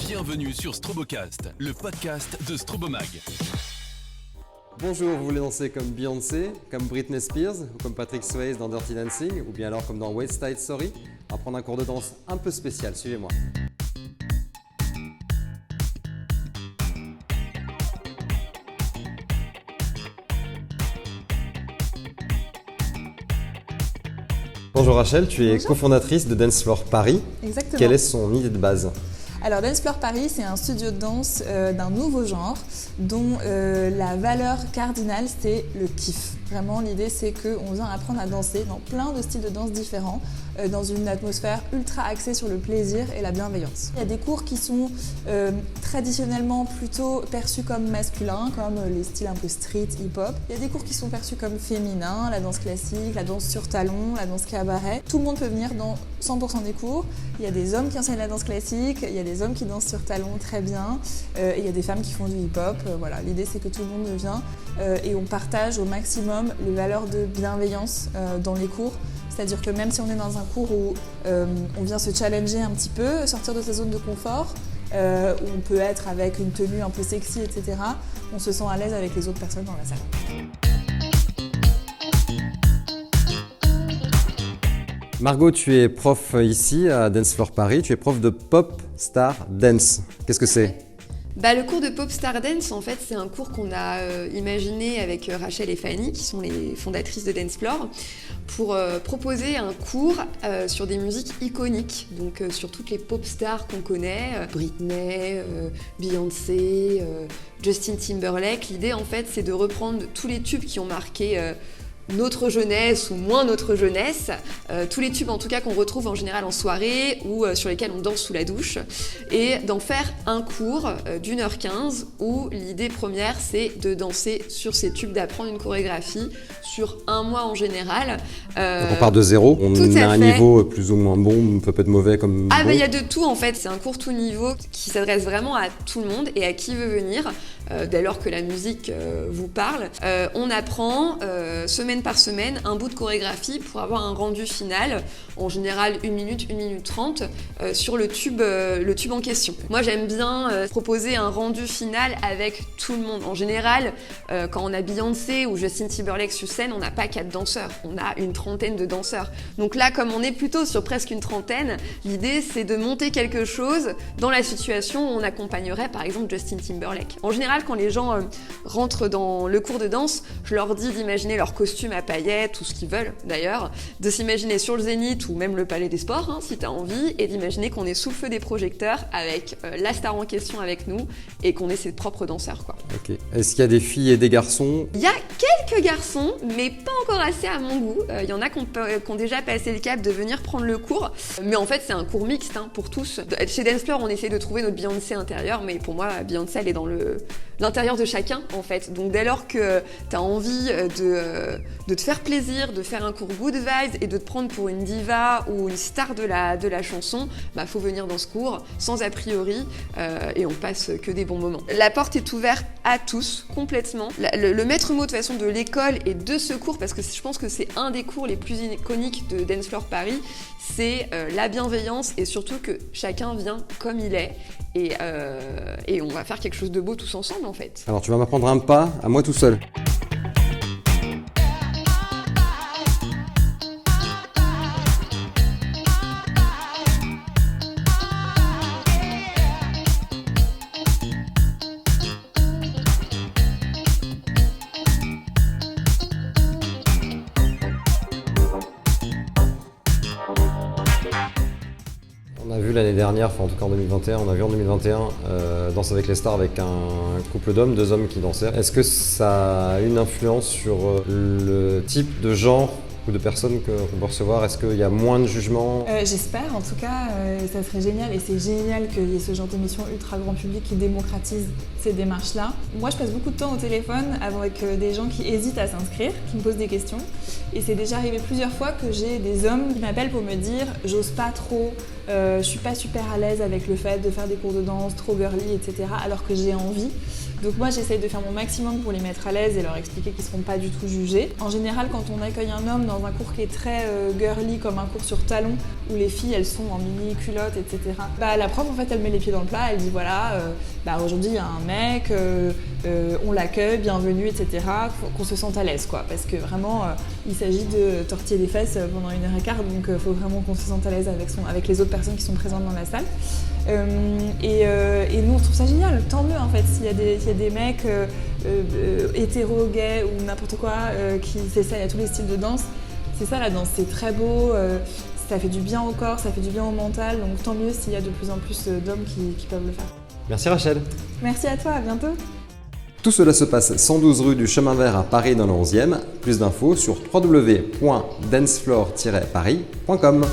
Bienvenue sur Strobocast, le podcast de Strobomag. Bonjour, vous voulez danser comme Beyoncé, comme Britney Spears, ou comme Patrick Swayze dans Dirty Dancing, ou bien alors comme dans West Side Story? On va prendre un cours de danse un peu spécial, suivez-moi. Bonjour Rachel, tu es cofondatrice de Dance Floor Paris. Exactement. Quelle est son idée de base? Alors Dance Floor Paris, c'est un studio de danse d'un nouveau genre dont la valeur cardinale, c'est le kiff. Vraiment, l'idée, c'est qu'on vient apprendre à danser dans plein de styles de danse différents, dans une atmosphère ultra axée sur le plaisir et la bienveillance. Il y a des cours qui sont traditionnellement plutôt perçus comme masculins, comme les styles un peu street, hip-hop. Il y a des cours qui sont perçus comme féminins, la danse classique, la danse sur talon, la danse cabaret. Tout le monde peut venir dans 100% des cours. Il y a des hommes qui enseignent la danse classique, il y a des hommes qui dansent sur talon très bien, et il y a des femmes qui font du hip-hop. Voilà, l'idée, c'est que tout le monde vient et on partage au maximum les valeurs de bienveillance dans les cours. C'est-à-dire que même si on est dans un cours où on vient se challenger un petit peu, sortir de sa zone de confort, où on peut être avec une tenue un peu sexy, etc., on se sent à l'aise avec les autres personnes dans la salle. Margot, tu es prof ici à Dance Floor Paris, tu es prof de Pop Star Dance. Qu'est-ce que c'est ? Le cours de Pop Star Dance, en fait, c'est un cours qu'on a imaginé avec Rachel et Fanny, qui sont les fondatrices de Dance Floor, pour proposer un cours sur des musiques iconiques, donc sur toutes les pop stars qu'on connaît, Britney, Beyoncé, Justin Timberlake. L'idée, en fait, c'est de reprendre tous les tubes qui ont marqué notre jeunesse ou moins notre jeunesse, tous les tubes en tout cas qu'on retrouve en général en soirée ou sur lesquels on danse sous la douche, et d'en faire un cours d'1h15 où l'idée première c'est de danser sur ces tubes, d'apprendre une chorégraphie sur un mois en général. Donc on part de zéro, on a un niveau plus ou moins bon, peut-être mauvais comme bon. Il y a de tout en fait, c'est un cours tout niveau qui s'adresse vraiment à tout le monde et à qui veut venir. Dès lors que la musique vous parle, on apprend semaine par semaine un bout de chorégraphie pour avoir un rendu final, en général 1 minute 30, sur le tube en question. Moi j'aime bien proposer un rendu final avec tout le monde. En général, quand on a Beyoncé ou Justin Timberlake sur scène, on n'a pas 4 danseurs, on a une trentaine de danseurs. Donc là, comme on est plutôt sur presque une trentaine, l'idée c'est de monter quelque chose dans la situation où on accompagnerait par exemple Justin Timberlake. En général, quand les gens rentrent dans le cours de danse, je leur dis d'imaginer leur costume à paillettes, ou ce qu'ils veulent d'ailleurs, de s'imaginer sur le Zénith ou même le Palais des Sports, si tu as envie, et d'imaginer qu'on est sous le feu des projecteurs avec la star en question avec nous et qu'on est ses propres danseurs, quoi. Ok. Est-ce qu'il y a des filles et des garçons? Il y a quelques garçons, mais pas encore assez à mon goût. Il y en a qui ont déjà passé le cap de venir prendre le cours, mais en fait c'est un cours mixte pour tous. Chez Dance Floor, on essaie de trouver notre Beyoncé intérieure, mais pour moi, Beyoncé, elle est dans l'intérieur de chacun en fait. Donc dès lors que tu as envie de te faire plaisir, de faire un cours good vibes et de te prendre pour une diva ou une star de la chanson, faut venir dans ce cours sans a priori et on passe que des bons moments. La porte est ouverte à tous complètement. Le maître mot de toute façon de l'école et de ce cours, parce que je pense que c'est un des cours les plus iconiques de Dance Floor Paris, c'est la bienveillance et surtout que chacun vient comme il est et on va faire quelque chose de beau tous ensemble en fait. Alors tu vas m'apprendre un pas à moi tout seul. On a vu l'année dernière, en tout cas en 2021, on a vu en 2021 Danse avec les stars avec un couple d'hommes, 2 hommes qui dansaient. Est-ce que ça a une influence sur le type de genre ou de personnes qu'on peut recevoir? Est-ce qu'il y a moins de jugement? J'espère, en tout cas, ça serait génial et c'est génial qu'il y ait ce genre d'émission ultra grand public qui démocratise ces démarches-là. Moi, je passe beaucoup de temps au téléphone avec des gens qui hésitent à s'inscrire, qui me posent des questions. Et c'est déjà arrivé plusieurs fois que j'ai des hommes qui m'appellent pour me dire « j'ose pas trop, je suis pas super à l'aise avec le fait de faire des cours de danse trop girly, etc. » alors que j'ai envie. Donc moi j'essaye de faire mon maximum pour les mettre à l'aise et leur expliquer qu'ils ne seront pas du tout jugés. En général, quand on accueille un homme dans un cours qui est très girly, comme un cours sur talon, où les filles elles sont en mini culottes, etc. La prof en fait elle met les pieds dans le plat, elle dit voilà, aujourd'hui il y a un mec, on l'accueille, bienvenue, etc. Faut qu'on se sente à l'aise quoi, parce que vraiment il s'agit de tortiller les fesses pendant 1h15, donc il faut vraiment qu'on se sente à l'aise avec les autres personnes qui sont présentes dans la salle. Et nous on trouve ça génial, tant mieux en fait s'il y a des mecs hétéro, gays ou n'importe quoi qui s'essayent à tous les styles de danse. C'est ça la danse, c'est très beau, ça fait du bien au corps, ça fait du bien au mental, donc tant mieux s'il y a de plus en plus d'hommes qui peuvent le faire. Merci Rachel. Merci à toi, à bientôt. Tout cela se passe 112 rue du Chemin Vert à Paris dans le 11e. Plus d'infos sur www.dancefloor-paris.com.